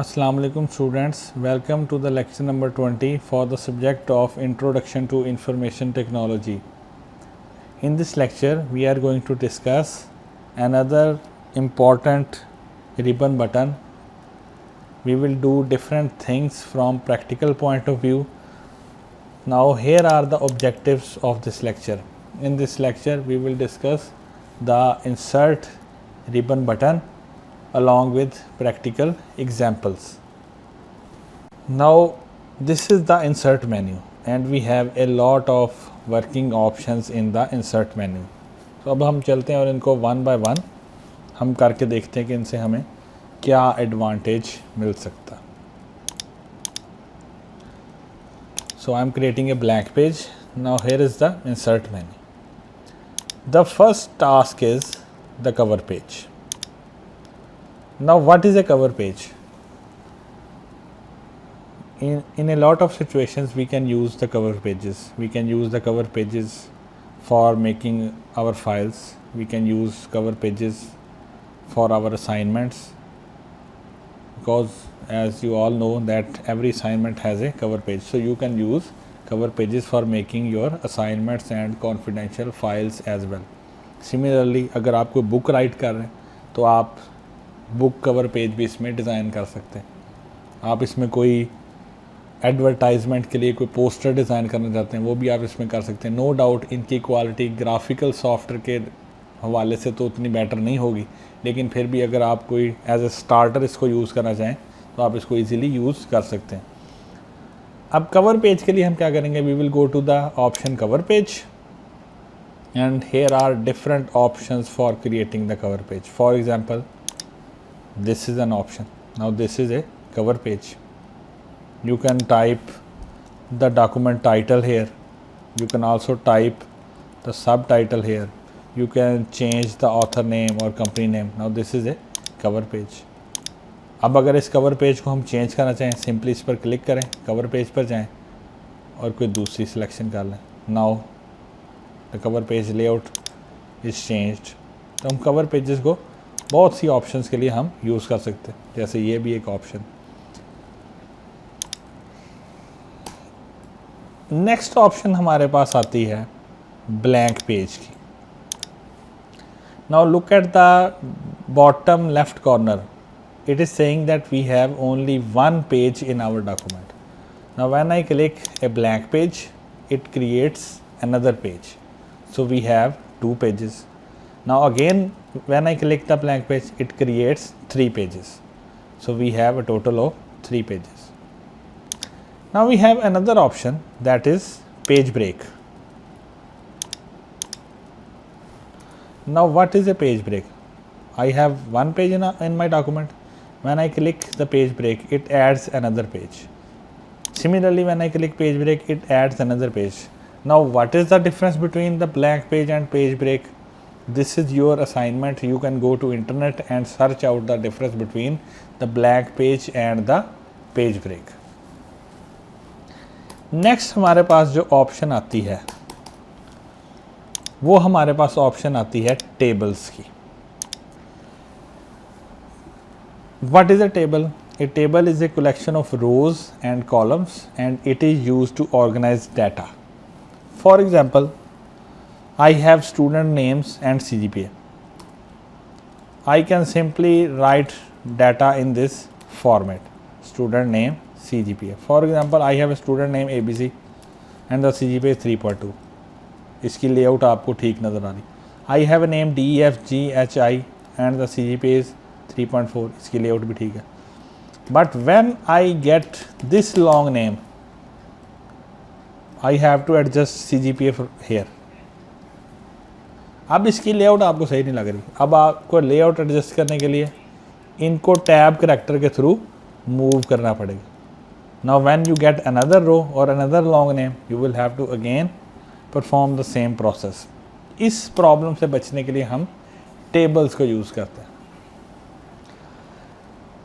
Assalamu alaikum students, welcome to the lecture number 20 for the subject of Introduction to Information Technology. In this lecture we are going to discuss another important ribbon button. We will do different things from practical point of view. Now here are the objectives of this lecture. In this lecture we will discuss the insert ribbon button along with practical examples. Now this is the insert menu and we have a lot of working options in the insert menu. तो अब हम चलते हैं और इनको one by one हम करके देखते हैं कि इनसे हमें क्या एडवांटेज मिल सकता. So I am creating a blank page. Now here is the insert menu. The first task is the cover page. Now what is a cover page? In a lot of situations we can use the cover pages. We can use the cover pages for making our files. We can use cover pages for our assignments, because as you all know that every assignment has a cover page. So you can use cover pages for making your assignments and confidential files as well. Similarly, अगर आप कोई book right कर रहे हैं तो आप book cover page भी इसमें डिज़ाइन कर सकते हैं. आप इसमें कोई एडवर्टाइजमेंट के लिए कोई पोस्टर डिज़ाइन करना चाहते हैं वो भी आप इसमें कर सकते हैं. नो डाउट इनकी क्वालिटी ग्राफिकल सॉफ्टवेयर के हवाले से तो उतनी बेटर नहीं होगी, लेकिन फिर भी अगर आप कोई एज ए स्टार्टर इसको यूज़ करना चाहें तो आप इसको ईज़िली यूज़ कर सकते हैं. अब कवर पेज के लिए हम क्या करेंगे? We will go to the option cover page and here are different options for creating the cover page. For example, this is an option. Now this is a cover page. You can type the document title here. You can also type the subtitle here. You can change the author name or company name. Now this is a cover page. अब अगर इस cover page को हम change करना चाहें, simply इस पर click करें, कवर पेज पर जाएं और कोई दूसरी सिलेक्शन कर लें. Now the cover page layout is changed. तो हम कवर पेजेस को बहुत सी ऑप्शंस के लिए हम यूज़ कर सकते हैं, जैसे ये भी एक ऑप्शन. नेक्स्ट ऑप्शन हमारे पास आती है ब्लैंक पेज की. Now look at the bottom left corner. It is saying that we have only one page in our document. Now when I click a blank page, it creates another page. So we have two pages. Now again when I click the blank page, it creates three pages. So we have a total of 3 pages. Now we have another option, that is page break. Now what is a page break? I have one page in my document. When I click the page break, it adds another page. Similarly, when I click page break, it adds another page. Now what is the difference between the blank page and page break? This is your assignment. You can go to internet and search out the difference between the blank page and the page break. Next हमारे पास जो option आती है वो हमारे पास option आती है tables की. What is a table? A table is a collection of rows and columns and it is used to organize data. For example, I have student names and CGPA. I can simply write data in this format: student name, CGPA. For example, I have a student name ABC and the CGPA is 3.2. इसकी layout आपको ठीक नज़र आ रही. I have a name DEFGHI and the CGPA is 3.4. इसकी layout भी ठीक है. But when I get this long name I have to adjust CGPA here. अब इसकी लेआउट आपको सही नहीं लग रही. अब आपको लेआउट एडजस्ट करने के लिए इनको टैब करैक्टर के थ्रू मूव करना पड़ेगा. Now when you get another row और another long name, you will have to again perform the same process. इस प्रॉब्लम से बचने के लिए हम टेबल्स को यूज़ करते हैं.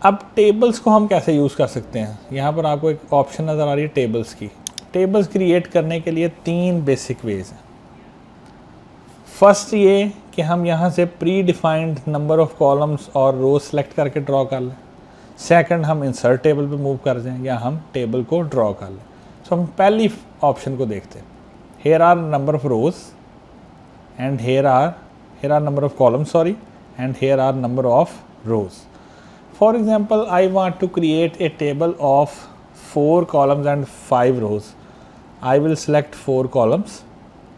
अब टेबल्स को हम कैसे यूज़ कर सकते हैं? यहाँ पर आपको एक ऑप्शन नज़र आ रही है टेबल्स की. टेबल्स क्रिएट करने के लिए 3 बेसिक वेज हैं. फर्स्ट ये कि हम यहाँ से pre defined number of columns और रोज सेलेक्ट करके ड्रॉ कर लें. सेकंड हम इंसर्ट टेबल पे मूव कर जाएं या हम टेबल को ड्रॉ कर लें। सो हम पहली ऑप्शन को देखते हैं। Here are number of rows and here are number of column sorry and here are number of rows. For example I want to create a table of 4 columns and 5 rows. I will select 4 columns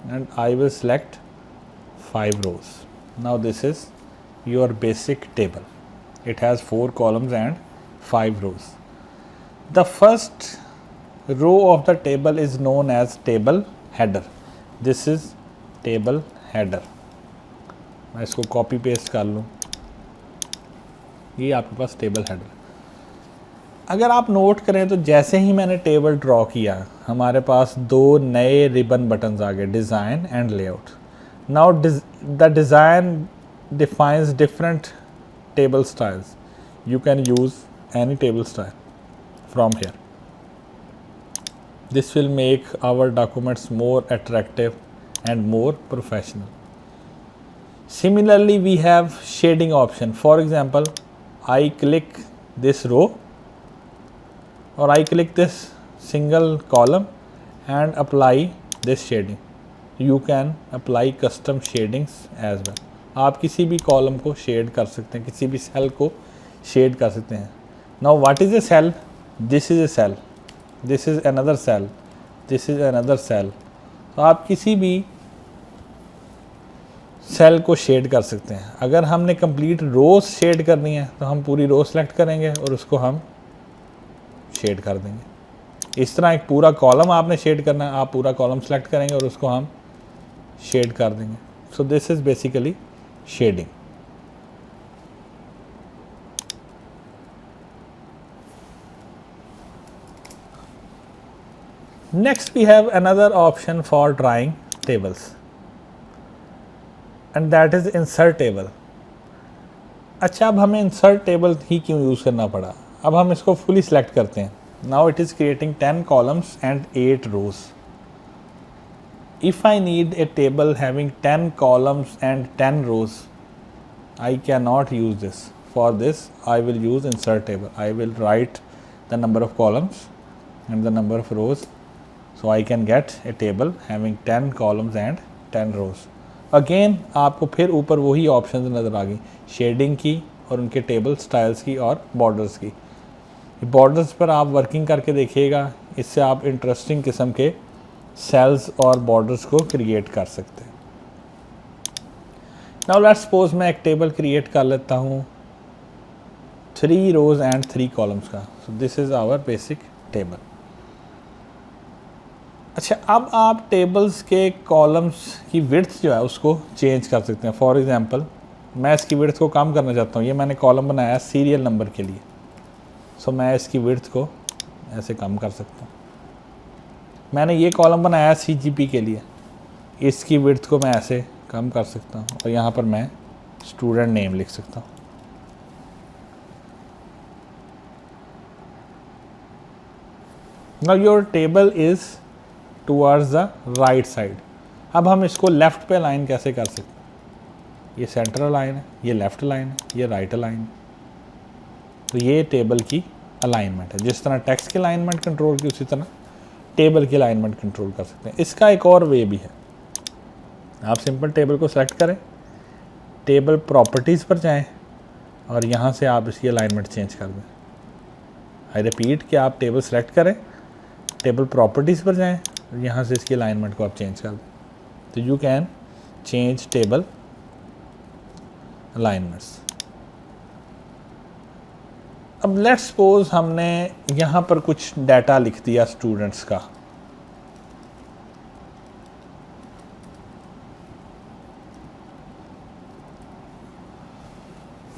and I will select 5 rows. Now this is your basic table. It has 4 columns and 5 rows. The first row of the table is known as table header. This is table header. मैं इसको copy paste कर लूँ, ये आपके पास table header. अगर आप note करें तो जैसे ही मैंने टेबल ड्रॉ किया हमारे पास 2 नए रिबन बटन्स आ गए, design and layout. Now the design defines different table styles. You can use any table style from here. This will make our documents more attractive and more professional. Similarly, we have shading option. For example, I click this row or I click this single column and apply this shading. You can apply custom shadings as well. आप किसी भी column को shade कर सकते हैं, किसी भी cell को शेड कर सकते हैं। Now what is a cell? This is a cell. This is another cell. This is another cell. तो आप किसी भी सेल को शेड कर सकते हैं। अगर हमने कंप्लीट रोज शेड करनी है तो हम पूरी रो सेलेक्ट करेंगे और उसको हम शेड कर देंगे। इस तरह एक पूरा कॉलम आपने शेड करना है, आप पूरा कॉलम सेलेक्ट करेंगे और उसको हम शेड कर देंगे। So this is basically shading. Next we have another option for drawing tables and that is insert table. अच्छा, अब हमें इंसर्ट टेबल ही क्यों यूज़ करना पड़ा? अब हम इसको फुली सिलेक्ट करते हैं। Now it is creating 10 columns and 8 rows. If I need a table having 10 columns and 10 rows, I cannot use this. For this, I will use insert table. I will write the number of columns and the number of rows, so I can get a table having 10 columns and 10 rows. Again आपको फिर ऊपर वही options नज़र आ गई, shading की और उनके table styles की और बॉर्डर्स की। बॉर्डर्स पर आप वर्किंग करके देखिएगा, इससे आप इंटरेस्टिंग किस्म के सेल्स और बॉर्डर्स को क्रिएट कर सकते हैं। नाउ लेट्स सपोज मैं एक टेबल क्रिएट कर लेता हूँ 3 rows एंड 3 columns का। So this is our basic table. अच्छा, अब आप टेबल्स के कॉलम्स की विड्थ जो है उसको चेंज कर सकते हैं। फॉर एग्जांपल, मैं इसकी विड्थ को कम करना चाहता हूँ। ये मैंने कॉलम बनाया सीरियल नंबर के लिए, सो मैं इसकी विड्थ को ऐसे कम कर सकता हूँ। मैंने ये कॉलम बनाया CGP के लिए, इसकी विड्थ को मैं ऐसे कम कर सकता हूँ और यहाँ पर मैं स्टूडेंट नेम लिख सकता हूँ। Now your table is towards the right side. अब हम इसको लेफ़्ट पे अलाइन कैसे कर सकते हैं? ये सेंटर अलाइन है, ये लेफ़्ट अलाइन है, ये राइट अलाइन है। तो ये टेबल की अलाइनमेंट है। जिस तरह टेक्स्ट की अलाइनमेंट कंट्रोल की, उसी तरह टेबल की अलाइनमेंट कंट्रोल कर सकते हैं। इसका एक और वे भी है। आप सिंपल टेबल को सेलेक्ट करें, टेबल प्रॉपर्टीज़ पर जाएं और यहाँ से आप इसकी अलाइनमेंट चेंज कर दें। आई रिपीट कि आप टेबल सेलेक्ट करें, टेबल प्रॉपर्टीज़ पर जाएं और यहाँ से इसकी अलाइनमेंट को आप चेंज कर दें। तो you can change table alignments. अब लेट्स सपोज हमने यहाँ पर कुछ डाटा लिख दिया स्टूडेंट्स का।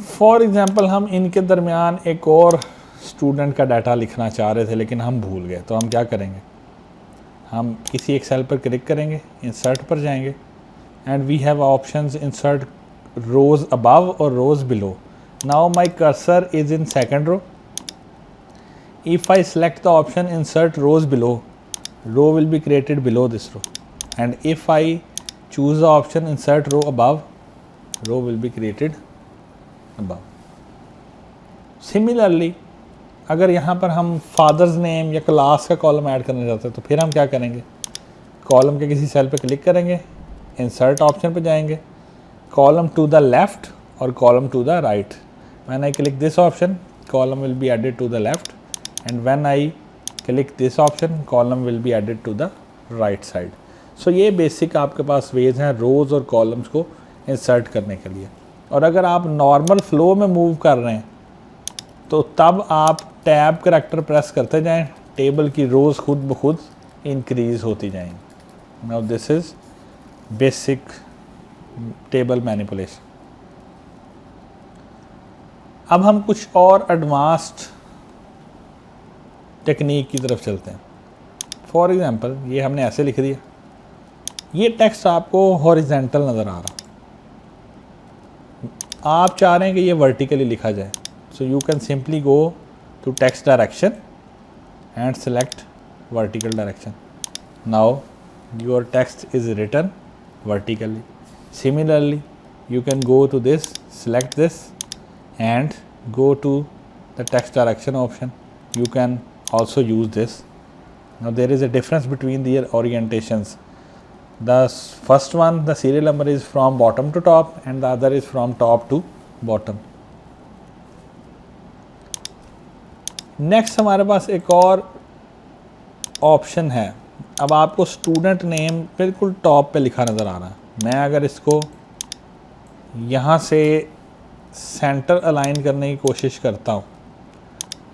फॉर एग्जांपल, हम इनके दरमियान एक और स्टूडेंट का डाटा लिखना चाह रहे थे लेकिन हम भूल गए। तो हम क्या करेंगे? हम किसी एक सेल पर क्लिक करेंगे, इंसर्ट पर जाएंगे and we have options insert rows above और rows below. Now my cursor is in second row. If I select the option insert rows below, row will be created below this row, and if I choose the option insert row above, row will be created above. Similarly, अगर यहाँ पर हम father's name या class का column add करना चाहते हैं तो फिर हम क्या करेंगे, कॉलम के किसी सेल पे क्लिक करेंगे, इंसर्ट ऑप्शन पे जाएंगे, कॉलम टू द लेफ़्ट और column to the right. When I click this option, column will be added to the left, and when I click this option, column will be added to the right side. So ये basic आपके पास veg हैं रोज़ और columns को insert करने के लिए. और अगर आप नॉर्मल फ्लो में मूव कर रहे हैं तो तब आप टैब करैक्टर प्रेस करते जाएं, टेबल की रोज़ खुद ब खुद इंक्रीज़ होती जाएंगी. Now this is basic table manipulation. अब हम कुछ और एडवांस्ड टेक्निक की तरफ चलते हैं. फॉर एग्जांपल ये हमने ऐसे लिख दिया, ये टेक्स्ट आपको हॉरिजेंटल नज़र आ रहा, आप चाह रहे हैं कि ये वर्टिकली लिखा जाए. So you can simply go to text direction and select vertical direction. Now your text is written vertically. Similarly, you can go to this, select this and go to the text direction option. You can also use this. Now there is a difference between their orientations. The first one, the serial number is from bottom to top and the other is from top to bottom. Next हमारे पास एक और option है. अब आपको student name बिल्कुल top पे लिखा नज़र आ रहा है. मैं अगर इसको यहाँ से सेंटर अलाइन करने की कोशिश करता हूँ,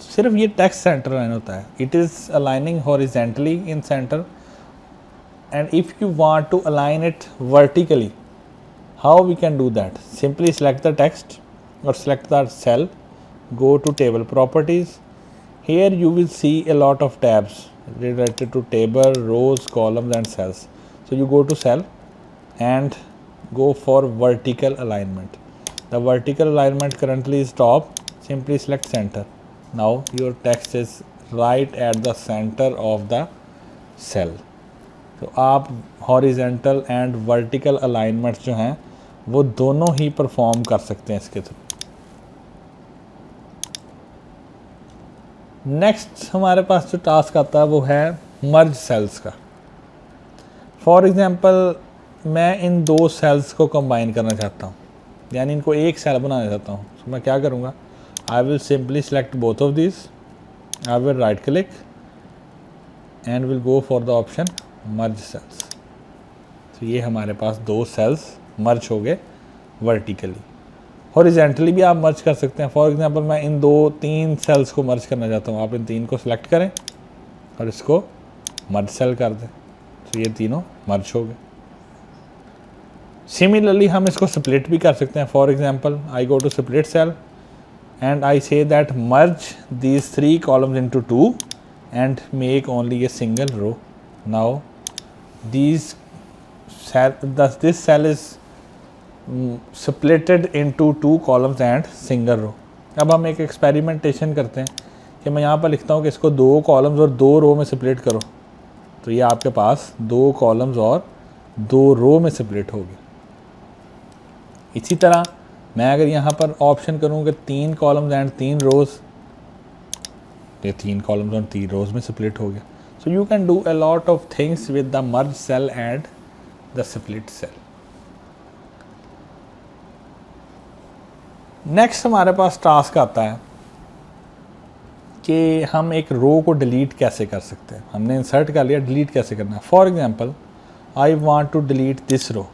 सिर्फ ये टेक्स्ट सेंटर अलाइन होता है. It is aligning horizontally in center, and if you want to align it vertically, how we can do that? Simply select the text और select the cell, go to table properties. Here you will see a lot of tabs related to table, rows, columns and cells. So you go to cell and go for vertical alignment. The vertical alignment currently is top. Simply select center. Now your text is right at the center of the cell. तो आप horizontal and vertical alignment जो हैं वो दोनों ही perform कर सकते हैं इसके थ्रू. नेक्स्ट हमारे पास जो टास्क आता है वो है मर्ज सेल्स का. फॉर एग्जांपल मैं इन दो सेल्स को कंबाइन करना चाहता हूँ, यानी इनको एक सेल बनाना चाहता हूँ. तो मैं क्या करूँगा, I will simply select both of this, I will right click and will go for the option merge cells. तो ये हमारे पास दो सेल्स मर्ज हो गए वर्टिकली. हॉरिजेंटली भी आप मर्ज कर सकते हैं. फॉर एग्जांपल मैं इन तीन सेल्स को मर्ज करना चाहता हूँ. आप इन तीन को सिलेक्ट करें और इसको मर्ज सेल कर दें, तो ये तीनों मर्ज हो गए. सिमिलरली हम इसको स्प्लिट भी कर सकते हैं. For example I go to split cell and I say that merge these 3 columns into 2 and make only a single row. Now this cell is splitted into 2 columns and single row. अब हम एक experimentation करते हैं कि मैं यहाँ पर लिखता हूँ कि इसको 2 कॉलम्स और 2 रो में स्प्लिट करो, तो ये आपके पास 2 कॉलम्स और 2 रो में स्प्लिट होगी. इसी तरह मैं अगर यहाँ पर ऑप्शन करूँ कि 3 कॉलम्स एंड 3 रोज़, ये 3 कॉलम्स और 3 रोज़ में स्प्लिट हो गया. So you can do a lot of things with the merge cell and the split cell. Next हमारे पास टास्क आता है कि हम एक रो को डिलीट कैसे कर सकते हैं. हमने इंसर्ट कर लिया, डिलीट कैसे करना है. For example I want to delete this row.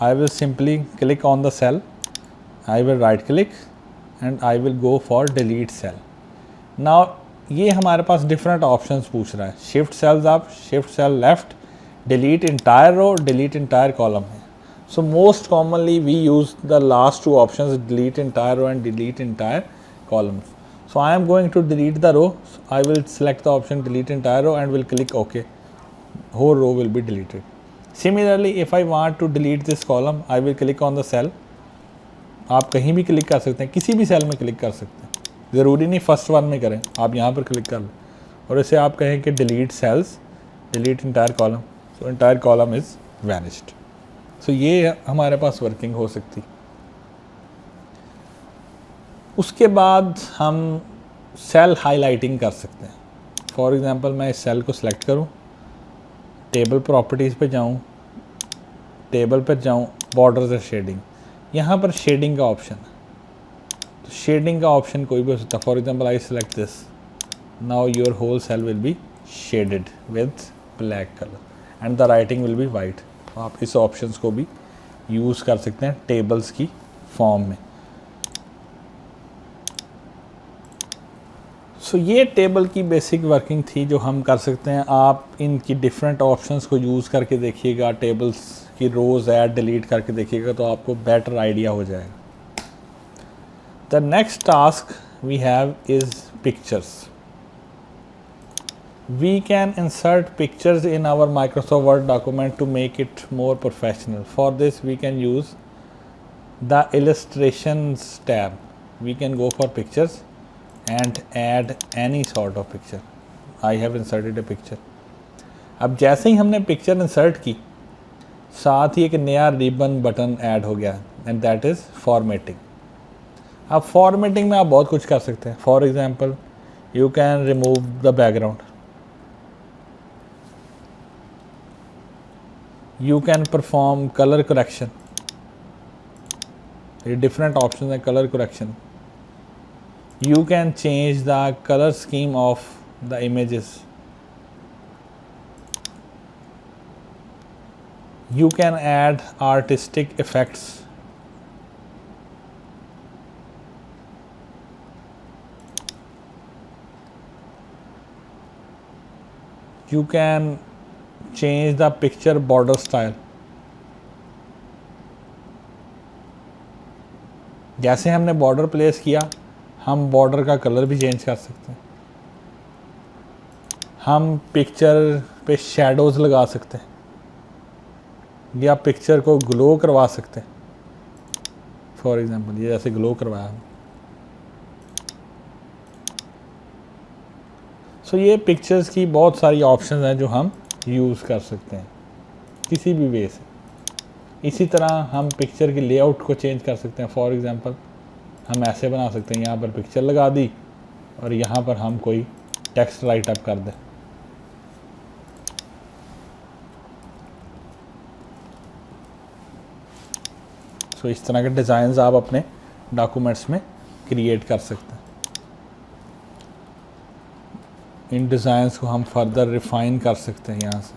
I will simply click on the cell, I will right click and I will go for delete cell. Now ये हमारे पास डिफरेंट ऑप्शंस पूछ रहा है. Shift cells up, shift cell left, delete entire row, delete entire column है. So most commonly we use the last 2 options, delete entire row and delete entire columns. So I am going to delete the row. So I will select the option delete entire row and will click OK. Whole row will be deleted. Similarly, if I want to delete this column, I will click on the cell. आप कहीं भी click कर सकते हैं, किसी भी cell में click कर सकते हैं. ज़रूरी नहीं फर्स्ट वन में करें, आप यहाँ पर क्लिक कर लें और इसे आप कहें कि delete cells, delete entire column. So entire column is vanished. So ये हमारे पास वर्किंग हो सकती. उसके बाद हम सेल हाईलाइटिंग कर सकते हैं। फॉर एग्ज़ाम्पल मैं इस सेल को सिलेक्ट करूं, टेबल प्रॉपर्टीज़ पे जाऊं, टेबल पर जाऊं, बॉर्डर्स एंड शेडिंग, यहाँ पर शेडिंग का ऑप्शन है। तो शेडिंग का ऑप्शन कोई भी हो सकता है। For example I select this, now your whole cell will be shaded with black colour and the writing will be white. तो आप इस ऑप्शंस को भी यूज़ कर सकते हैं टेबल्स की फॉर्म में। सो ये टेबल की बेसिक वर्किंग थी जो हम कर सकते हैं। आप इनकी डिफरेंट ऑप्शंस को यूज़ करके देखिएगा, टेबल्स की रोज़ ऐड डिलीट करके देखिएगा तो आपको बेटर आइडिया हो जाएगा। The next task we have is pictures. We can insert pictures in our Microsoft Word document to make it more professional. For this we can use the illustrations tab. We can go for pictures and add any sort of picture. I have inserted a picture. अब जैसे ही हमने picture insert की, साथ ही एक नया ribbon button add हो गया and that is formatting. अब फॉर्मेटिंग में आप बहुत कुछ कर सकते हैं। For example you can remove the background, you can perform color correction. Different options are color correction. You can change the color scheme of the images. You can add artistic effects. You can change the picture border style. जैसे हमने border place किया, हम border का colour भी change कर सकते हैं। हम पिक्चर पे शैडोज़ लगा सकते हैं या पिक्चर को ग्लो करवा सकते हैं। फॉर एग्जांपल ये जैसे ग्लो करवाया हम। सो ये पिक्चर्स की बहुत सारी ऑप्शंस हैं जो हम यूज़ कर सकते हैं किसी भी वे से। इसी तरह हम पिक्चर की लेआउट को चेंज कर सकते हैं। फॉर एग्जांपल हम ऐसे बना सकते हैं, यहाँ पर पिक्चर लगा दी और यहाँ पर हम कोई टेक्स्ट राइट अप कर दें। सो इस तरह के डिज़ाइंस आप अपने डॉक्यूमेंट्स में क्रिएट कर सकते हैं। इन डिज़ाइंस को हम फर्दर रिफाइन कर सकते हैं यहाँ से।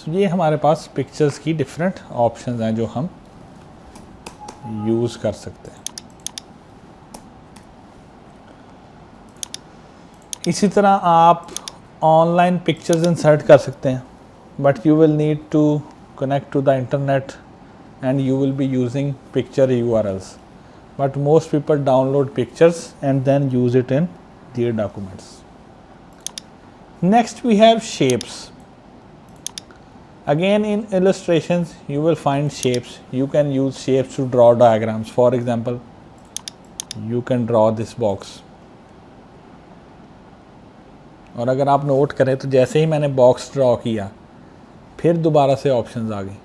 तो ये हमारे पास पिक्चर्स की डिफरेंट ऑप्शंस हैं जो हम यूज़ कर सकते हैं। इसी तरह आप ऑनलाइन पिक्चर्स इंसर्ट कर सकते हैं, but you will need to connect to the internet and you will be using picture URLs. But most people download pictures and then use it in their documents. Next we have shapes. Again in illustrations you will find shapes. You can use shapes to draw diagrams. For example, you can draw this box. और अगर आप note करें तो जैसे ही मैंने box draw किया, फिर दोबारा से ऑप्शंस आ गई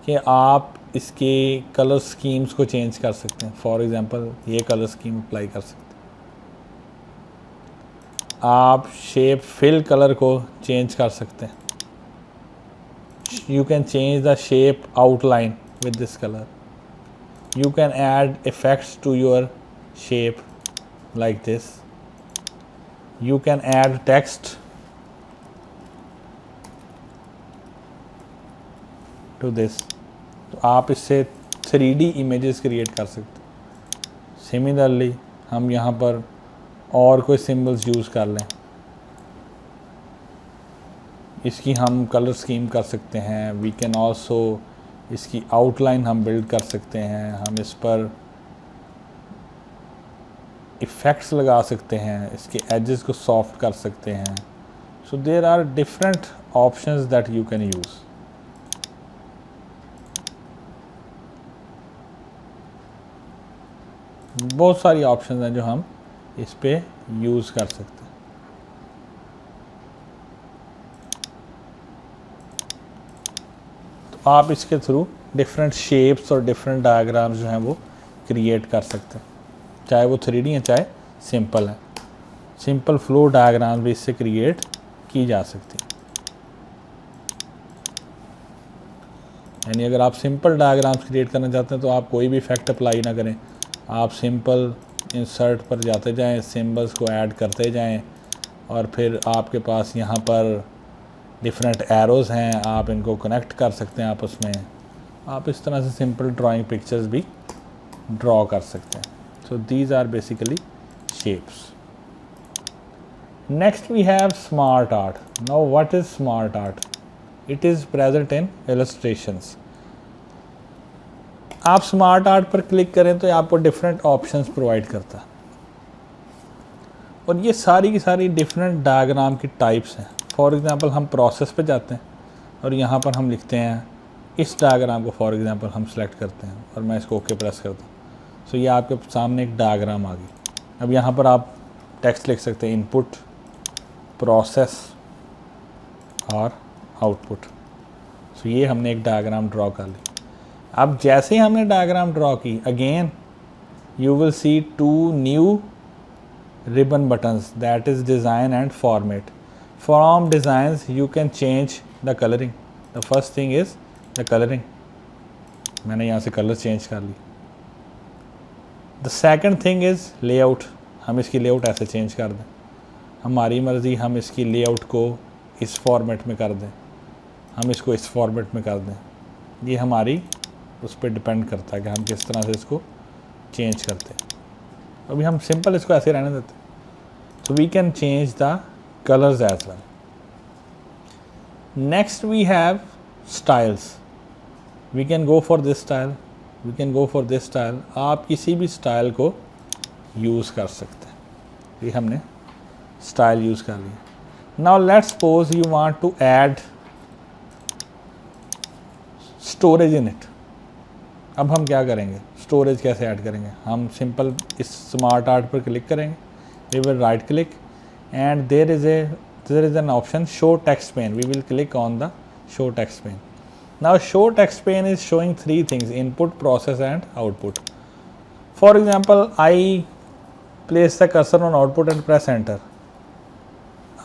कि आप इसके कलर स्कीम्स को चेंज कर सकते हैं। फॉर एग्जांपल ये कलर स्कीम अप्लाई कर सकते हैं। आप शेप फिल कलर को चेंज कर सकते हैं। You can change the shape outline with this colour. You can add effects to your shape like this. You can add text to this. तो आप इससे 3D इमेजेस क्रिएट कर सकते हैं. सिमिलरली हम यहाँ पर और कोई सिम्बल्स यूज़ कर लें, इसकी हम कलर स्कीम कर सकते हैं. वी कैन ऑल्सो इसकी आउटलाइन हम बिल्ड कर सकते हैं. हम इस पर इफ़ेक्ट्स लगा सकते हैं, इसके एजेस को सॉफ्ट कर सकते हैं. So there are different options that you can use. बहुत सारी ऑप्शंस हैं जो हम इस पे यूज़ कर सकते हैं. तो आप इसके थ्रू डिफरेंट शेप्स और डिफरेंट डायग्राम्स जो हैं वो क्रिएट कर सकते हैं, चाहे वो 3D है चाहे सिंपल है। सिंपल फ्लो डायग्राम भी इससे क्रिएट की जा सकती है। यानी अगर आप सिंपल डायग्राम्स क्रिएट करना चाहते हैं तो आप कोई भी इफेक्ट अप्लाई ना करें, आप सिंपल इंसर्ट पर जाते जाएं, सिंबल्स को ऐड करते जाएं और फिर आपके पास यहाँ पर डिफरेंट एरोज़ हैं, आप इनको कनेक्ट कर सकते हैं आपस में। आप इस तरह से सिंपल ड्राइंग पिक्चर्स भी ड्रॉ कर सकते हैं। So these are basically shapes. Next we have smart art. Now what is smart art? It is present in illustrations. आप स्मार्ट आर्ट पर क्लिक करें तो आपको डिफरेंट ऑप्शंस प्रोवाइड करता है और ये सारी की सारी डिफरेंट डायग्राम की टाइप्स हैं। फॉर एग्ज़ाम्पल हम प्रोसेस पे जाते हैं और यहाँ पर हम लिखते हैं इस डायग्राम को, फॉर एग्ज़ाम्पल हम सेलेक्ट करते हैं और मैं इसको ओके प्रेस करता हूँ। सो ये आपके सामने एक डायग्राम आ गई। अब यहाँ पर आप टेक्स्ट लिख सकते हैं, इनपुट, प्रोसेस और आउटपुट। सो ये हमने एक डायग्राम ड्रॉ कर ली। अब जैसे ही हमने डायग्राम ड्रॉ की, again you will see 2 new ribbon buttons, that is design and format. From designs you can change the coloring. The first thing is the coloring. मैंने यहाँ से कलर चेंज कर ली। The second thing is layout. हम इसकी layout ऐसे change कर दें, हमारी मर्ज़ी, हम इसकी लेआउट को इस फॉर्मेट में कर दें, हम इसको इस फॉर्मेट में कर दें। ये हमारी उस पर डिपेंड करता है कि हम किस तरह से इसको चेंज करते हैं। अभी हम सिंपल इसको ऐसे रहने देते। So we can change the colours as well. Next we have styles. We can go for this style, we can go for this style. आप किसी भी स्टाइल को यूज़ कर सकते हैं। ये हमने स्टाइल यूज़ कर लिया। Now let's suppose you want to add storage in it. अब हम क्या करेंगे, स्टोरेज कैसे ऐड करेंगे? हम सिंपल इस स्मार्ट आर्ट पर क्लिक करेंगे, we will right click and there is an option show text pane. We will click on the show text pane. Now show text pane is showing 3 things, input, process and output. For example I place the cursor on output and press enter.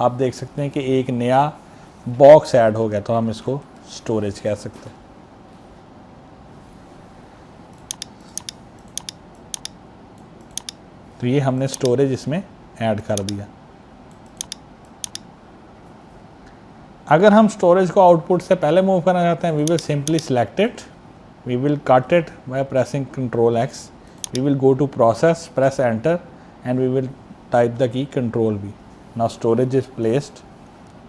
आप देख सकते हैं कि एक नया box add हो गया, तो हम इसको स्टोरेज कह सकते हैं। तो ये हमने स्टोरेज इसमें ऐड कर दिया। अगर हम स्टोरेज को आउटपुट से पहले मूव करना चाहते हैं, we will simply select it, we will cut it by pressing Ctrl X, we will go to process, press enter and we will type the key Ctrl V। Now storage is placed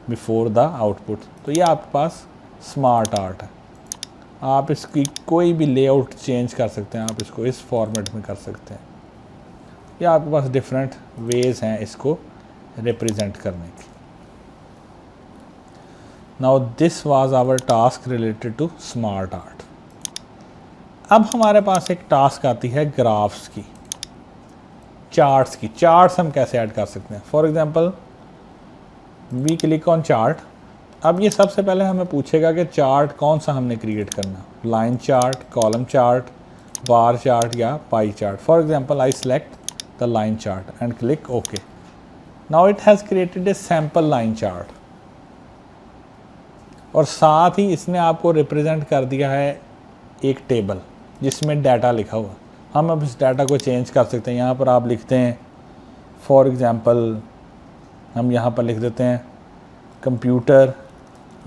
before the output. तो ये आपके पास smart art है। आप इसकी कोई भी layout change कर सकते हैं, आप इसको इस फॉर्मेट में कर सकते हैं, या आपके पास डिफरेंट वेज हैं इसको रिप्रेजेंट करने की। Now this was our task related to smart art. अब हमारे पास एक टास्क आती है ग्राफ्स की, चार्ट्स की। चार्ट्स हम कैसे ऐड कर सकते हैं? For example we click on chart. अब ये सबसे पहले हमें पूछेगा कि चार्ट कौन सा हमने क्रिएट करना, line chart, column chart, bar chart या pie chart. For example I select the line chart and click OK. Now it has created a sample line chart और साथ ही इसने आपको रिप्रेजेंट कर दिया है एक टेबल जिसमें डाटा लिखा हुआ। हम अब इस डाटा को चेंज कर सकते हैं। यहाँ पर आप लिखते हैं, फॉर एग्जांपल हम यहाँ पर लिख देते हैं कंप्यूटर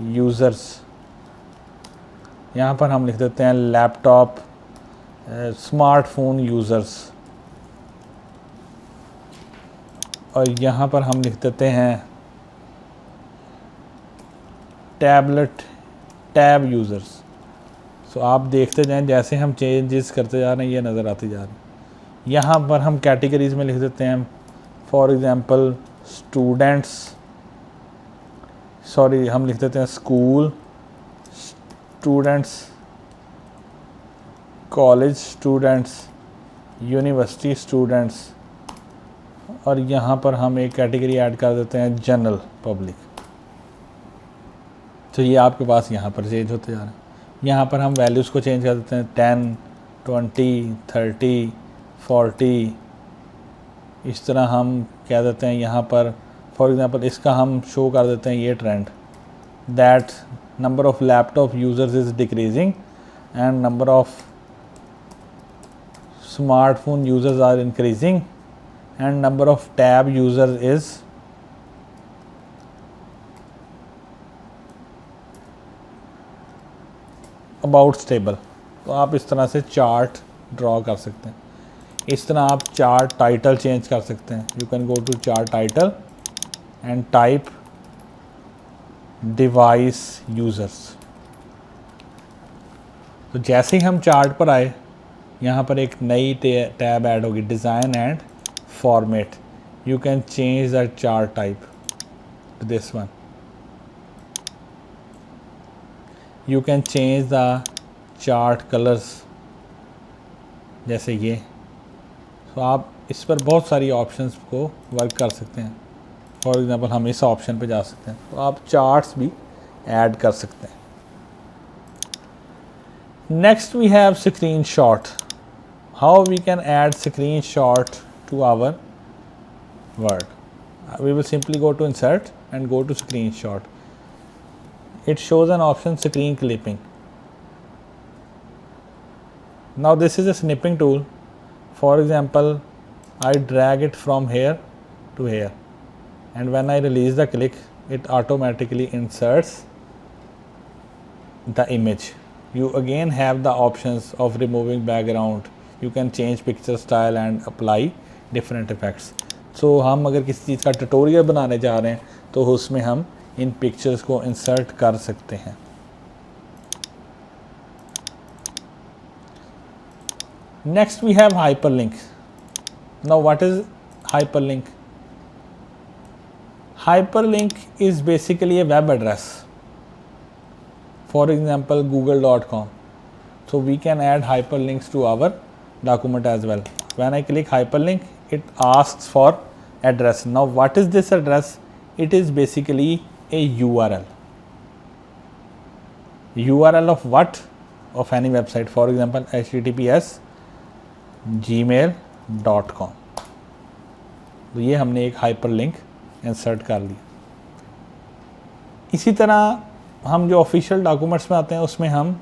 यूज़र्स, यहाँ पर हम लिख देते हैं लैपटॉप स्मार्टफोन यूज़र्स, और यहाँ पर हम लिख देते हैं टैबलेट टैब यूज़र्स। सो आप देखते जाएं जैसे हम चेंजेस करते जा रहे हैं ये नज़र आती जा रही है। यहाँ पर हम कैटेगरीज़ में लिख देते हैं, फॉर एग्ज़ाम्पल स्टूडेंट्स, सॉरी हम लिख देते हैं school students, college students, university students, और यहाँ पर हम एक कैटेगरी ऐड कर देते हैं जनरल पब्लिक। तो ये आपके पास यहाँ पर चेंज होते जा रहे हैं। यहाँ पर हम वैल्यूज़ को चेंज कर देते हैं 10, 20, 30, 40, इस तरह हम क्या देते हैं यहाँ पर फॉर एग्ज़ाम्पल इसका हम शो कर देते हैं ये trend that number of laptop users is decreasing and number of smartphone users are increasing and number of tab users is about stable। तो आप इस तरह से चार्ट ड्रॉ कर सकते हैं। इस तरह आप चार्ट टाइटल चेंज कर सकते हैं। You can go to chart title and type device users. तो जैसे ही हम चार्ट पर आए यहाँ पर एक नई टैब ऐड होगी design and format. You can change the chart type two this one. You can change the chart colours जैसे ये। तो आप इस पर बहुत सारी ऑप्शंस को वर्क कर सकते हैं। फॉर एग्ज़ाम्पल हम इस ऑप्शन पे जा सकते हैं तो आप चार्ट्स भी ऐड कर सकते हैं। Next we have screenshot. How we can add screenshot to our Word? We will simply go to insert and go to screenshot. It shows an option screen clipping. Now this is a snipping tool. For example, I drag it from here to here and when I release the click it automatically inserts the image. You again have the options of removing background. You can change picture style and apply different effects. So हम अगर किसी चीज़ का tutorial बनाने जा रहे हैं तो उसमें हम इन पिक्चर्स को इंसर्ट कर सकते हैं। Next we have hyperlink. Now what is hyperlink? Hyperlink is basically a web address. For example, google.com. So we can add hyperlinks to our document as well. When I click hyperlink, it asks for address. Now what is this address? It is basically a URL. URL of what? Of any website. For example, https gmail.com. तो ये हमने एक hyperlink insert कर लिया। इसी तरह हम जो ऑफिशियल डॉक्यूमेंट्स में आते हैं उसमें हम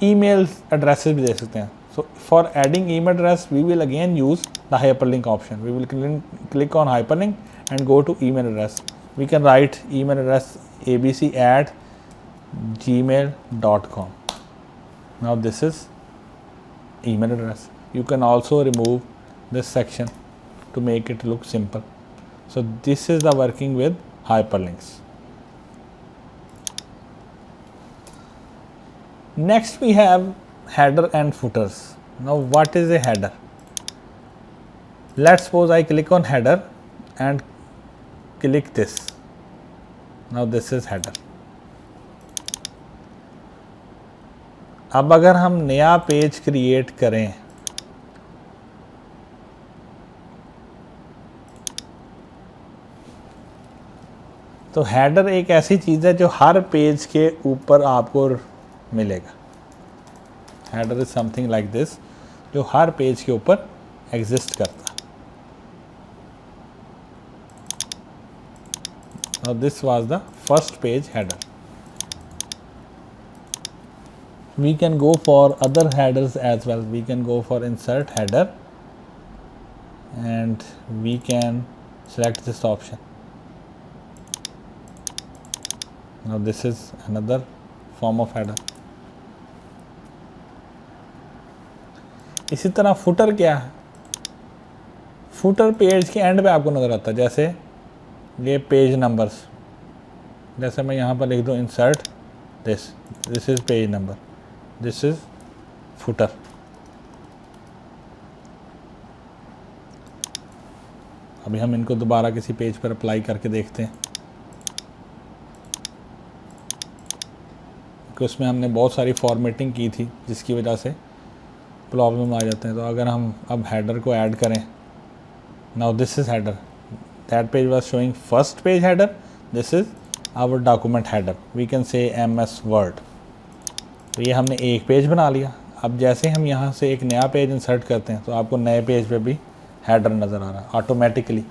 ईमेल एड्रेसेस भी दे सकते हैं। So for adding email address, we will again use the hyperlink option. We will click on hyperlink and go to email address. We can write email address abc@gmail.com. Now this is email address. You can also remove this section to make it look simple. So this is the working with hyperlinks. Next we have header and footers. Now what is a header? Let's suppose I click on header and click this. Now this is header. अब अगर हम नया page create करें तो header एक ऐसी चीज़ है जो हर पेज के ऊपर आपको मिलेगा। Header is something like this जो हर पेज के ऊपर एग्जिस्ट करता है। Now this was the first page header. We can go for other headers as well. We can go for insert header and we can select this option. Now this is another form of header. इसी तरह footer क्या है? Footer page के and पे आपको नज़र आता है। जैसे ये पेज नंबर्स, जैसे मैं यहाँ पर लिख दूँ insert this is page number, this is footer. अभी हम इनको दोबारा किसी पेज पर अप्लाई करके देखते हैं कि उसमें हमने बहुत सारी फॉर्मेटिंग की थी जिसकी वजह से प्रॉब्लम आ जाते हैं। तो अगर हम अब हेडर को ऐड करें, now this is header, that page was showing first page header, this is our document header, we can say MS Word। तो ये हमने एक पेज बना लिया। अब जैसे हम यहाँ से एक नया पेज इंसर्ट करते हैं तो आपको नए पेज पे भी हेडर नज़र आ रहा है automatically.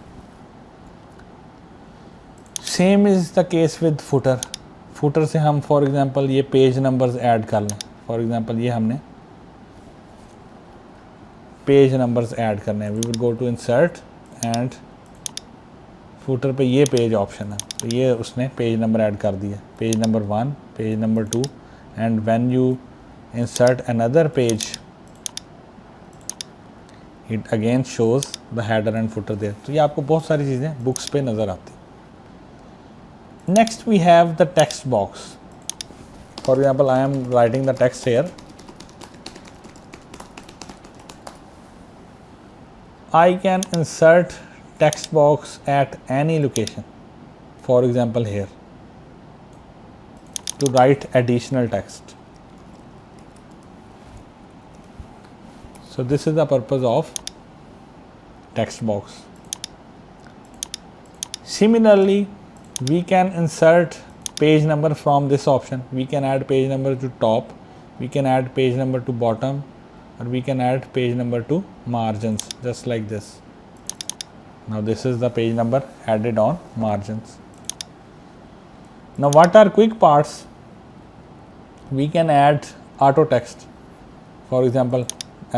Same is the case with footer. Footer से हम फॉर एग्जांपल ये पेज नंबर्स ऐड कर लें। फॉर एग्जांपल ये हमने पेज नंबर्स ऐड करने हैं। We will go to insert and footer पे ये पेज ऑप्शन है, तो ये उसने पेज नंबर ऐड कर दिया, page number 1, page number 2, and when you insert another page it again shows the header and footer there. तो ये आपको बहुत सारी चीज़ें बुक्स पे नज़र आती। Next we have the text box. For example I am writing the text here. I can insert text box at any location, for example here, to write additional text. So this is the purpose of text box. Similarly, we can insert page number from this option. We can add page number to top, we can add page number to bottom, or we can add page number to margins, just like this. Now this is the page number added on margins. Now what are quick parts? We can add auto text. For example,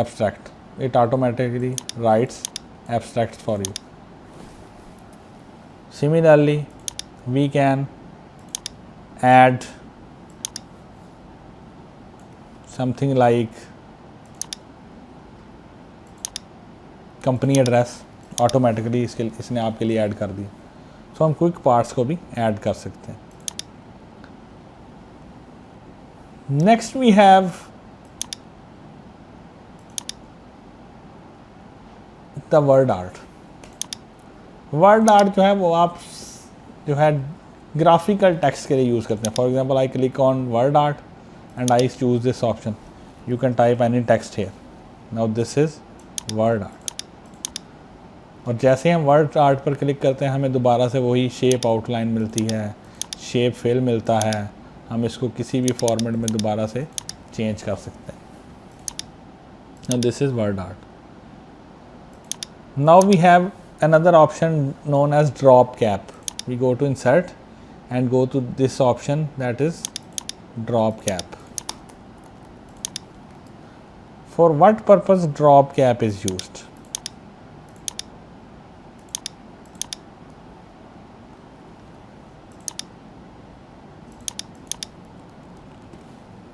abstract. It automatically writes abstract for you. Similarly, we can add something like company address, automatically इसने आपके लिए add कर दी। सो हम quick parts को भी add कर सकते हैं। Next we have the word art. Word art जो है वो आप जो है ग्राफिकल टेक्स्ट के लिए यूज़ करते हैं। For example I click on word art and I choose this option. You can type any text here. Now this is word art. और जैसे हम वर्ड आर्ट पर क्लिक करते हैं हमें दोबारा से वही शेप आउटलाइन मिलती है, शेप फिल मिलता है। हम इसको किसी भी फॉर्मेट में दोबारा से चेंज कर सकते हैं। Now this is word art. Now we have another option known as drop cap. We go to insert and go to this option that is drop cap. For what purpose drop cap is used?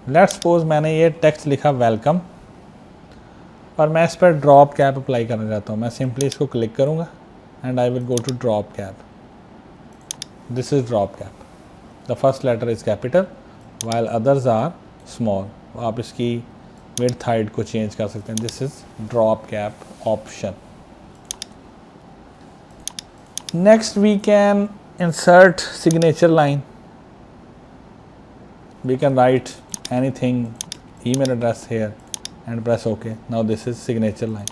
Let's suppose मैंने ये text लिखा welcome और मैं इस पर drop cap apply करना चाहता हूँ। मैं सिंपली इसको क्लिक करूँगा and I will go to drop cap. This is drop cap. The first letter is capital while others are small. आप इसकी विड्थ हाइट को चेंज कर सकते हैं। This is drop cap option. Next we can insert signature line. We can write anything, email address here and press OK. Now this is signature line.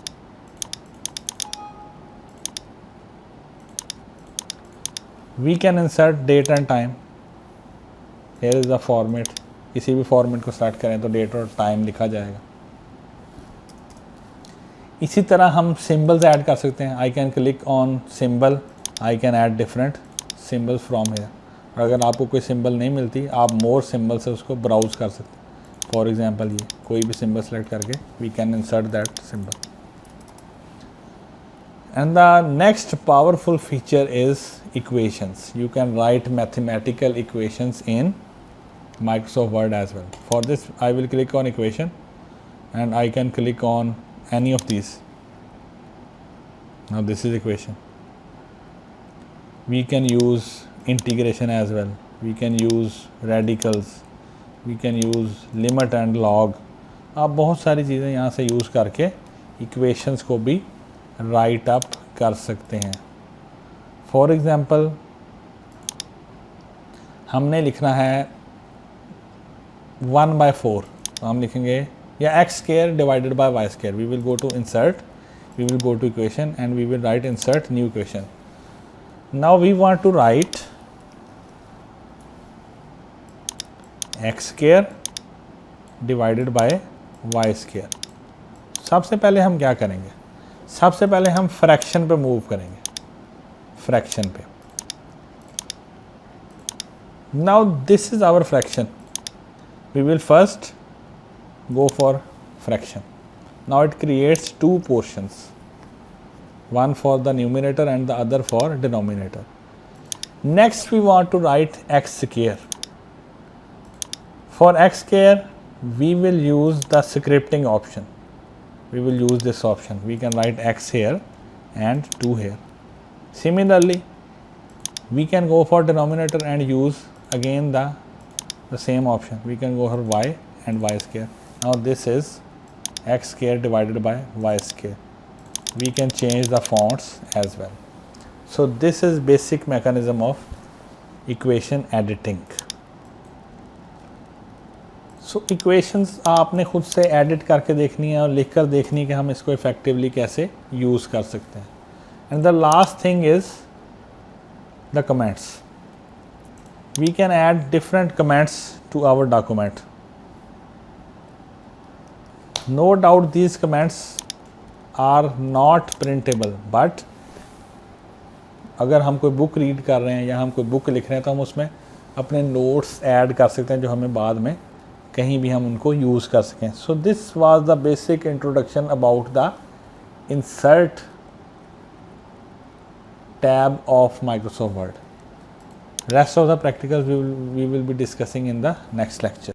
We can insert date and time. Here is the format. किसी भी format को start करें तो date और time लिखा जाएगा। इसी तरह हम सिंबल्स ऐड कर सकते हैं। I can click on symbol, I can add different symbols from here. और अगर आपको कोई सिंबल नहीं मिलती आप मोर सिंबल से उसको ब्राउज कर सकते हैं। फॉर एग्जांपल ये कोई भी सिंबल सेलेक्ट करके we can insert that symbol. And the next powerful feature is equations. You can write mathematical equations in Microsoft Word as well. For this I will click on equation and I can click on any of these. Now this is equation. We can use integration as well. We can use radicals. We can use limit and log. आप बहुत सारी चीज़ें यहाँ से use करके equations को भी right up कर सकते हैं। फॉर एग्ज़ाम्पल हमने लिखना है 1/4, तो हम लिखेंगे या x square divided by y square. We will go to insert, we will go to equation and we will write insert new equation. Now we want to write x square divided by y square. सबसे पहले हम क्या करेंगे, सबसे पहले हम fraction पे move करेंगे, फ्रैक्शन पे। Now this is our fraction, we will first go for fraction. Now it creates two portions, one for the numerator and the other for denominator. Next we want to write x square. For x square we will use the scripting option, we will use this option. We can write x here and 2 here. Similarly we can go for denominator and use again the same option. We can go for y and y square. Now this is x square divided by y square. We can change the fonts as well. So this is basic mechanism of equation editing. So equations आपने खुद से edit करके देखनी है और लिख कर देखनी है कि हम इसको effectively कैसे use कर सकते हैं. And the last thing is the comments. We can add different comments to our document. No doubt these comments are not printable, but अगर हम कोई बुक रीड कर रहे हैं या हम कोई बुक लिख रहे हैं तो हम उसमें अपने नोट्स ऐड कर सकते हैं जो हमें बाद में कहीं भी हम उनको यूज़ कर सकें. So this was the basic introduction about the insert tab of Microsoft word. Rest of the practicals we will be discussing in the next lecture.